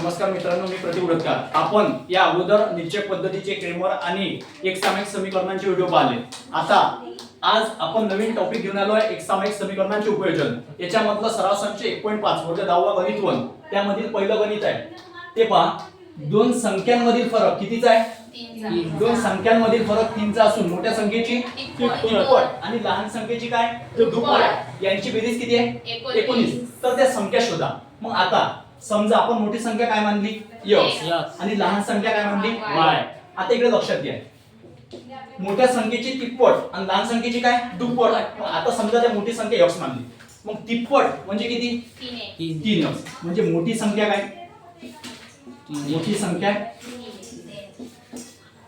नमस्कार मित्रांनो, मी प्रतीक उडतकार. आपण या अगोदर निश्चय पद्धतीचे क्रेमर आणि एकसामायिक समीकरणांचे व्हिडिओ पाहिले. आता आज आपण नवीन टॉपिक घेऊन आलो आहे, एकसामायिक समीकरणांचे उपयोजन. याच्यामधलं सराव संच 1.5 वर्ग 10वा गणित 1 त्यामधील पहिलं गणित आहे. ते पहा, दोन संख्यांमधील फरक कितीचा आहे? 3. दोन संख्यांमधील फरक 3 चा असून मोठ्या संख्येची तिप्पट आणि लहान संख्येची काय दुप्पट यांची बेरीज किती आहे? 19. तर त्या संख्या शोधा. मग आता समजा आपण मोठी संख्या काय मानली x आणि लहान संख्या काय मानली y. आता इकडे लक्षात घ्या, मोठ्या संख्येची तिप्पट आणि लहान संख्येची काय दुप्पट. आता समजा त्या मोठी संख्या x मानली, मग तिप्पट म्हणजे किती? 3x. म्हणजे मोठी संख्या काय? मोठी संख्या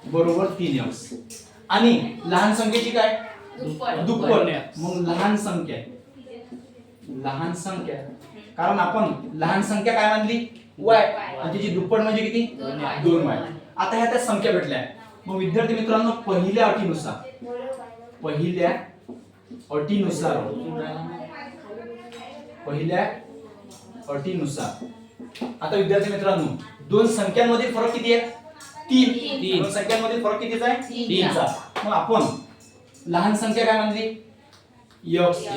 बरोबर 3x आणि लहान संख्येची काय दुप्पट. मग लहान संख्या कारण आपण लहान संख्या काय मानली y आणि त्याची दुप्पट म्हणजे किती 2y. आता ह्या त्या संख्या भेटल्या. मग विद्यार्थी मित्रांनो, पहिल्या अटीनुसार आता विद्यार्थी मित्रांनो, दोन संख्यांमधील फरक किती आहे? 3. दोन संख्यांमधील फरक कितीचा आहे? 3 चा. मग आपण लहान संख्या काय मानली x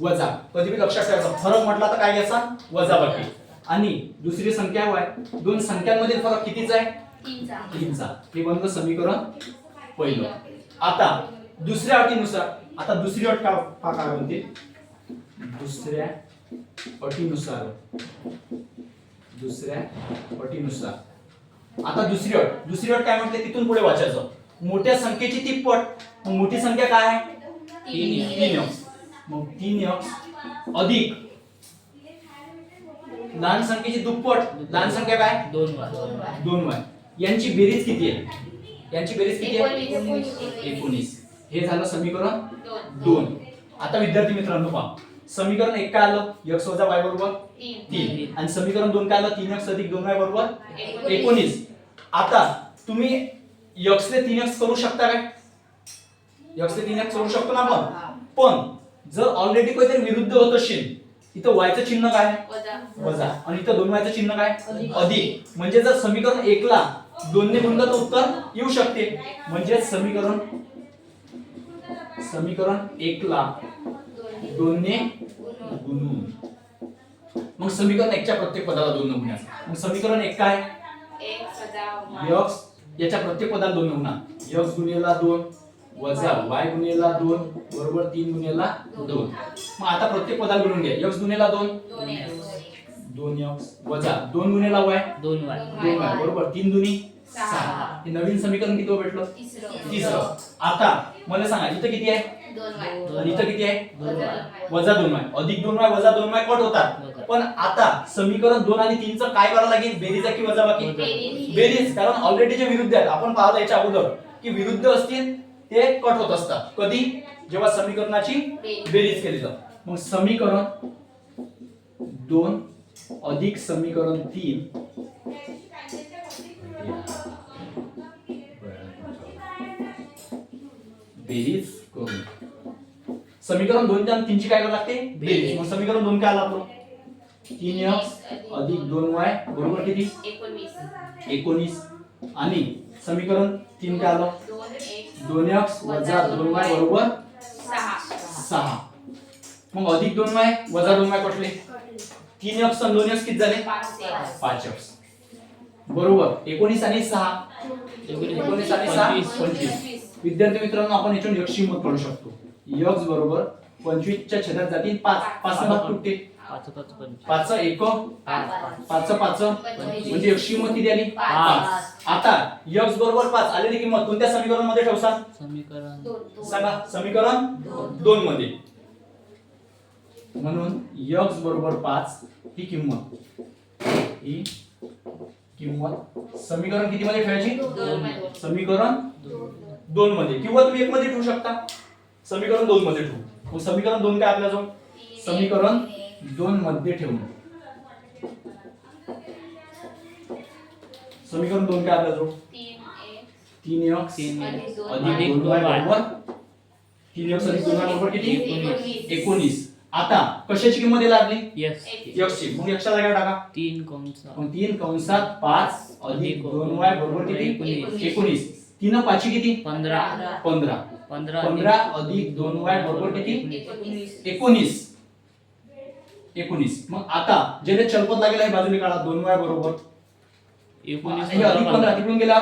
वजा, कधी भी लक्षात ठेवायचा, फरक म्हटला तर काय घ्यायचा? वजाबाकी. आणि दुसरी संख्या y. दोन संख्यांमधील फरक कितीचा आहे? 3 चा. हे बनलं समीकरण पहिलं. आता दुसऱ्या अटीनुसार, आता दुसरी अट काय म्हणते? दुसऱ्या अटीनुसार आता दुसरी अट काय म्हणते? तिथून पुढे वाचायचं. मोठ्या संख्येची तिप्पट. मग मोठी संख्या काय आहे? 3x. मग 3x अधिक लहान संख्येची दुप्पट. लहान संख्या काय? 2y. यांची बेरीज किती आहे? 19. हे झालं समीकरण 2. आता विद्यार्थी मित्रांनो पहा, समीकरण 1 काय आलं? x वजा y बरोबर 3 आणि समीकरण 2 काय आलं? 3x अधिक 2y बरोबर 19. आता तुम्ही x ने 3x करू शकता काय? x ने 3x करू शकतो ना आपण. पण जर ऑलरेडी काहीतरी विरुद्ध होत असेल, इथं y चं चिन्ह काय आहे? वजा आणि इथं 2y चं चिन्ह काय? अधिक. म्हणजे जर समीकरण 1 ला 2 ने गुणलं तर उत्तर येऊ शकते. म्हणजे समीकरण 1 ला 2 ने गुणून, मग समीकरण 1 च्या प्रत्येक पदाला 2 ने गुणायचं. मग समीकरण 1 काय? x याच्या प्रत्येक पदाला 2 ने गुणा. x गुणिले 2 वजा y गुणिले 2 बरोबर 3 गुणिले 2. मग आता प्रत्येक पदाला गुणून घ्या. x गुणिले 2 2x वजा 2 गुणिले y 2y बरोबर 3 दुनी 6. हे नवीन समीकरण किती भेटलं? तिसरं. आता मला सांगा, इथं किती आहे? 2y. आणि इथं किती आहे? वजा 2y. अधिक 2y वजा 2y कट होतात. पण आता समीकरण 2 आणि 3 चं काय करावं लागेल? बेरीज की वजाबाकी? बेरीज. कारण ऑलरेडी जे विरुद्ध आहेत, आपण पाहिलं याच्या अगोदर की विरुद्ध असतील ते कट होत असतात. कधी? जेव्हा समीकरणाची बेरीज केली जाते. मग समीकरण 2 अधिक समीकरण 3 बेरीज करून समीकरण 2 आणि 3 ची काय करावं लागते? बेरीज. मग समीकरण 2 काय आलं आपलं? 3x अधिक 2y बरोबर किती? 19. आणि समीकरण 3 काय आलं? 2x वजा 2y बरोबर 6. मग अधिक 2y वजा 2y कटले. 3x आणि 2x किती झाले? 5x बरोबर 19 आणि 6 25. विद्यार्थी मित्रांनो, आपण याच्यातून x ची किंमत काढू शकतो. x बरोबर 25 च्या छेदात जातील 5. 5 ने भाग तुटते. 5 1 5 5 म्हणजे x ची किंमत किती आली? 5. आता x बरोबर 5 आलेली किंमत कोणत्या समीकरण मध्ये ठेवसाल? सांगा. समीकरण 2 मध्ये. म्हणून x बरोबर 5 ही किंमत समीकरण किती मध्ये ठेवायची? समीकरण 2 मध्ये, किंवा तुम्ही 1 मध्ये ठेवू शकता. समीकरण 2 मध्ये ठेवू. मग समीकरण 2 काय आपल्याजवळ? समीकरण 2 मध्ये ठेवून समीकरण 2 काय आपल्याजवळ? 3x अधिक 2y बरोबर 3x अधिक 2y बरोबर किती? 19. आता कशाची किंमत याला लागली यस x ची. मग x च्या जागेवर टाका. 3 कंस मग 3 कंसात 5 अधिक 2y बरोबर किती 19. 3 5 किती 15 15. 15 अधिक 2y बरोबर किती 19. 19. मग आता जेने चलपद लागेल आहे बाजूने काढा 2y बरोबर 19 हे अधिक 15 तिकडून गेला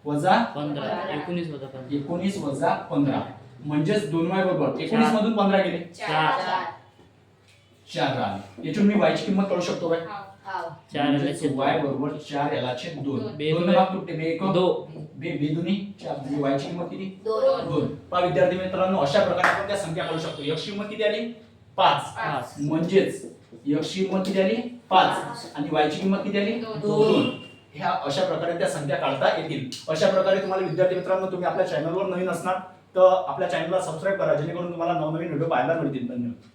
वजा 15 19 वजा 15 19 वजा 15 म्हणजेच 2y बरोबर 19 मधून 15 गेले 4 राहिले. याच्यातून मी y ची किंमत काढू शकतो काय 4 y बरोबर 4 याला छेद 2 बे 2 दुने- भाग तुटते बे 1 2 बे बे दुनी 4 म्हणजे y ची किंमत किती 2. पहा विद्यार्थी मित्रांनो अशा प्रकारे आपण त्या संख्या काढू शकतो. x ची किंमत किती आली 5 5 म्हणजेच x ची किंमत किती आली 5 आणि y ची किंमत किती आली 2. ह्या अशा प्रकारे त्या संख्या काढता येतील. अशा प्रकारे तुम्हाला विद्यार्थी मित्रांनो तुम्ही आपल्या चॅनलवर नवीन असणार तर आपल्या चॅनलला सबस्क्राइब करा जेणेकरून तुम्हाला नवनवीन व्हिडिओ पाहायला मिळतील. धन्यवाद.